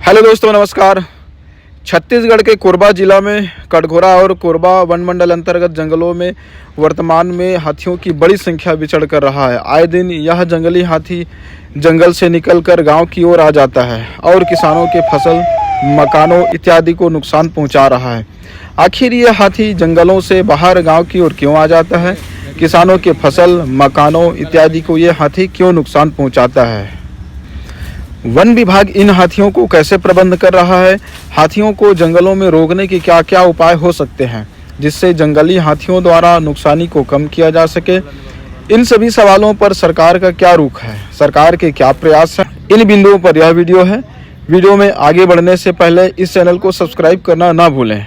Hello दोस्तों, नमस्कार। छत्तीसगढ़ के कोरबा जिला में कटघोरा और कोरबा वन मंडल अंतर्गत जंगलों में वर्तमान में हाथियों की बड़ी संख्या विचरण कर रहा है। आए दिन यह जंगली हाथी जंगल से निकलकर गांव की ओर आ जाता है और किसानों के फसल, मकानों इत्यादि को नुकसान पहुंचा रहा है। आखिर ये हाथी जंगलों से बाहर गांव की ओर क्यों आ जाता है? किसानों के फसल, मकानों इत्यादि को ये हाथी क्यों नुकसान पहुँचाता है? वन विभाग इन हाथियों को कैसे प्रबंध कर रहा है? हाथियों को जंगलों में रोकने के क्या क्या उपाय हो सकते हैं जिससे जंगली हाथियों द्वारा नुकसानी को कम किया जा सके? इन सभी सवालों पर सरकार का क्या रुख है, सरकार के क्या प्रयास हैं, इन बिंदुओं पर यह वीडियो है। वीडियो में आगे बढ़ने से पहले इस चैनल को सब्सक्राइब करना ना भूलें।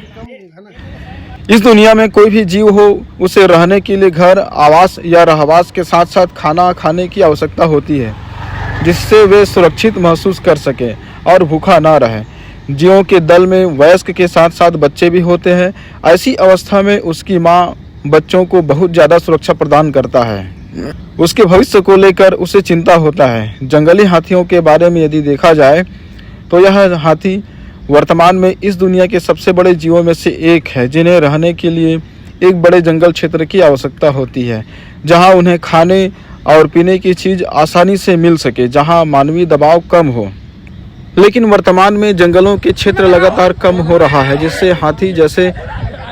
इस दुनिया में कोई भी जीव हो, उसे रहने के लिए घर, आवास या रहवास के साथ साथ खाना खाने की आवश्यकता होती है, जिससे वे सुरक्षित महसूस कर सके और भूखा ना रहे। जीवों के दल में वयस्क के साथ साथ बच्चे भी होते हैं। ऐसी अवस्था में उसकी माँ बच्चों को बहुत ज़्यादा सुरक्षा प्रदान करता है। उसके भविष्य को लेकर उसे चिंता होता है। जंगली हाथियों के बारे में यदि देखा जाए तो यह हाथी वर्तमान में इस दुनिया के सबसे बड़े जीवों में से एक है, जिन्हें रहने के लिए एक बड़े जंगल क्षेत्र की आवश्यकता होती है, जहाँ उन्हें खाने और पीने की चीज़ आसानी से मिल सके, जहां मानवीय दबाव कम हो। लेकिन वर्तमान में जंगलों के क्षेत्र लगातार कम हो रहा है, जिससे हाथी जैसे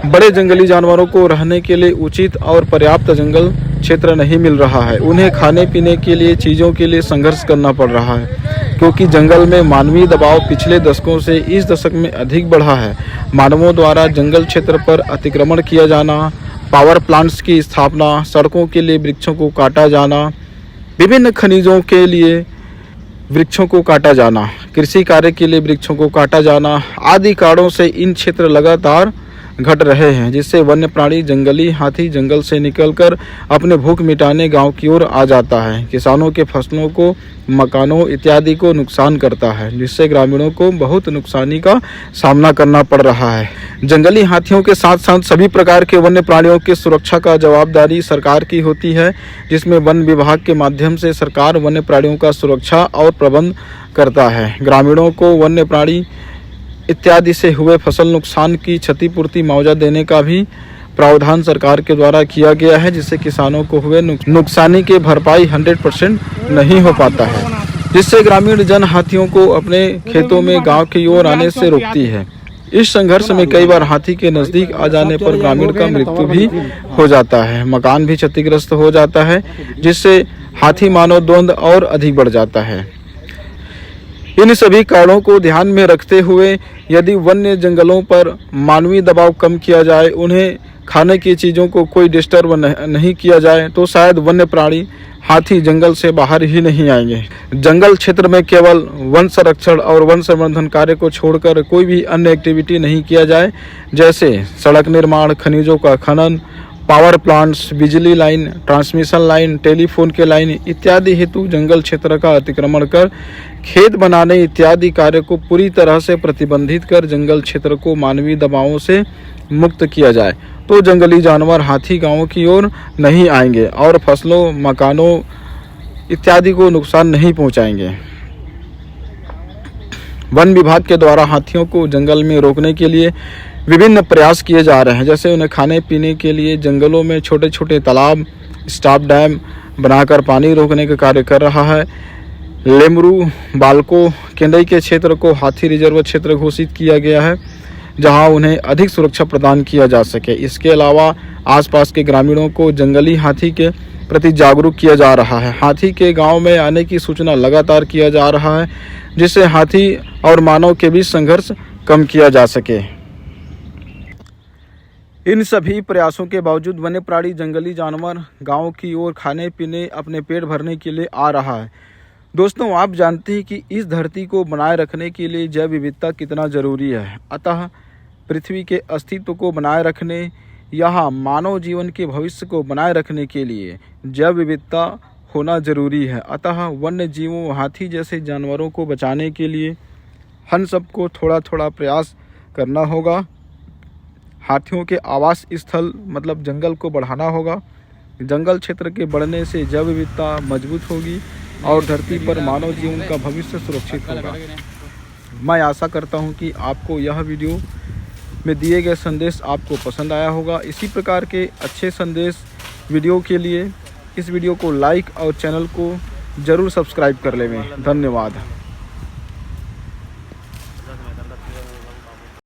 बड़े जंगली जानवरों को रहने के लिए उचित और पर्याप्त जंगल क्षेत्र नहीं मिल रहा है। उन्हें खाने पीने के लिए चीज़ों के लिए संघर्ष करना पड़ रहा है, क्योंकि जंगल में मानवीय दबाव पिछले दशकों से इस दशक में अधिक बढ़ा है। मानवों द्वारा जंगल क्षेत्र पर अतिक्रमण किया जाना, पावर प्लांट्स की स्थापना, सड़कों के लिए वृक्षों को काटा जाना, विभिन्न खनिजों के लिए वृक्षों को काटा जाना, कृषि कार्य के लिए वृक्षों को काटा जाना आदि कारणों से इन क्षेत्र लगातार घट रहे हैं, जिससे वन्य प्राणी जंगली हाथी जंगल से निकलकर अपने भूख मिटाने गांव की ओर आ जाता है। किसानों के फसलों को, मकानों इत्यादि को नुकसान करता है, जिससे ग्रामीणों को बहुत नुकसानी का सामना करना पड़ रहा है। जंगली हाथियों के साथ साथ सभी प्रकार के वन्य प्राणियों की सुरक्षा का जवाबदारी सरकार की होती है, जिसमें वन विभाग के माध्यम से सरकार वन्य प्राणियों का सुरक्षा और प्रबंध करता है। ग्रामीणों को वन्य प्राणी इत्यादि से हुए फसल नुकसान की क्षतिपूर्ति मुआवजा देने का भी प्रावधान सरकार के द्वारा किया गया है, जिससे किसानों को हुए नुकसानी के भरपाई 100% नहीं हो पाता है, जिससे ग्रामीण जन हाथियों को अपने खेतों में गांव की ओर आने से रोकती है। इस संघर्ष में कई बार हाथी के नज़दीक आ जाने पर ग्रामीण का मृत्यु भी हो जाता है, मकान भी क्षतिग्रस्त हो जाता है, जिससे हाथी मानव द्वंद्व और अधिक बढ़ जाता है। इन सभी कारणों को ध्यान में रखते हुए यदि वन्य जंगलों पर मानवीय दबाव कम किया जाए, उन्हें खाने की चीज़ों को कोई डिस्टर्ब नहीं किया जाए, तो शायद वन्य प्राणी हाथी जंगल से बाहर ही नहीं आएंगे। जंगल क्षेत्र में केवल वन संरक्षण और वन संवर्धन कार्य को छोड़कर कोई भी अन्य एक्टिविटी नहीं किया जाए, जैसे सड़क निर्माण, खनिजों का खनन, पावर प्लांट्स, बिजली लाइन, ट्रांसमिशन लाइन, टेलीफोन के लाइन इत्यादि हेतु जंगल क्षेत्र का अतिक्रमण कर खेत बनाने इत्यादि कार्य को पूरी तरह से प्रतिबंधित कर जंगल क्षेत्र को मानवीय दबावों से मुक्त किया जाए, तो जंगली जानवर हाथी गांवों की ओर नहीं आएंगे और फसलों, मकानों इत्यादि को नुकसान नहीं पहुंचाएंगे। वन विभाग के द्वारा हाथियों को जंगल में रोकने के लिए विभिन्न प्रयास किए जा रहे हैं, जैसे उन्हें खाने पीने के लिए जंगलों में छोटे छोटे तालाब, स्टॉप डैम बनाकर पानी रोकने का कार्य कर रहा है। लेमरू, बालको, केंदई के क्षेत्र को हाथी रिजर्व क्षेत्र घोषित किया गया है, जहां उन्हें अधिक सुरक्षा प्रदान किया जा सके। इसके अलावा आसपास के ग्रामीणों को जंगली हाथी के प्रति जागरूक किया जा रहा है। हाथी के गांव में आने की सूचना लगातार किया जा रहा है, जिससे हाथी और मानव के बीच संघर्ष कम किया जा सके। इन सभी प्रयासों के बावजूद वन्य प्राणी जंगली जानवर गांव की ओर खाने पीने, अपने पेट भरने के लिए आ रहा है। दोस्तों, आप जानते हैं कि इस धरती को बनाए रखने के लिए जैव विविधता कितना ज़रूरी है। अतः पृथ्वी के अस्तित्व को बनाए रखने, यहाँ मानव जीवन के भविष्य को बनाए रखने के लिए जैव विविधता होना ज़रूरी है। अतः वन्य जीवों, हाथी जैसे जानवरों को बचाने के लिए हम सबको थोड़ा थोड़ा प्रयास करना होगा। हाथियों के आवास स्थल मतलब जंगल को बढ़ाना होगा। जंगल क्षेत्र के बढ़ने से जैव विविधता मजबूत होगी और धरती पर मानव जीवन का भविष्य सुरक्षित होगा। मैं आशा करता हूं कि आपको यह वीडियो में दिए गए संदेश आपको पसंद आया होगा। इसी प्रकार के अच्छे संदेश वीडियो के लिए इस वीडियो को लाइक और चैनल को ज़रूर सब्सक्राइब कर लें। धन्यवाद।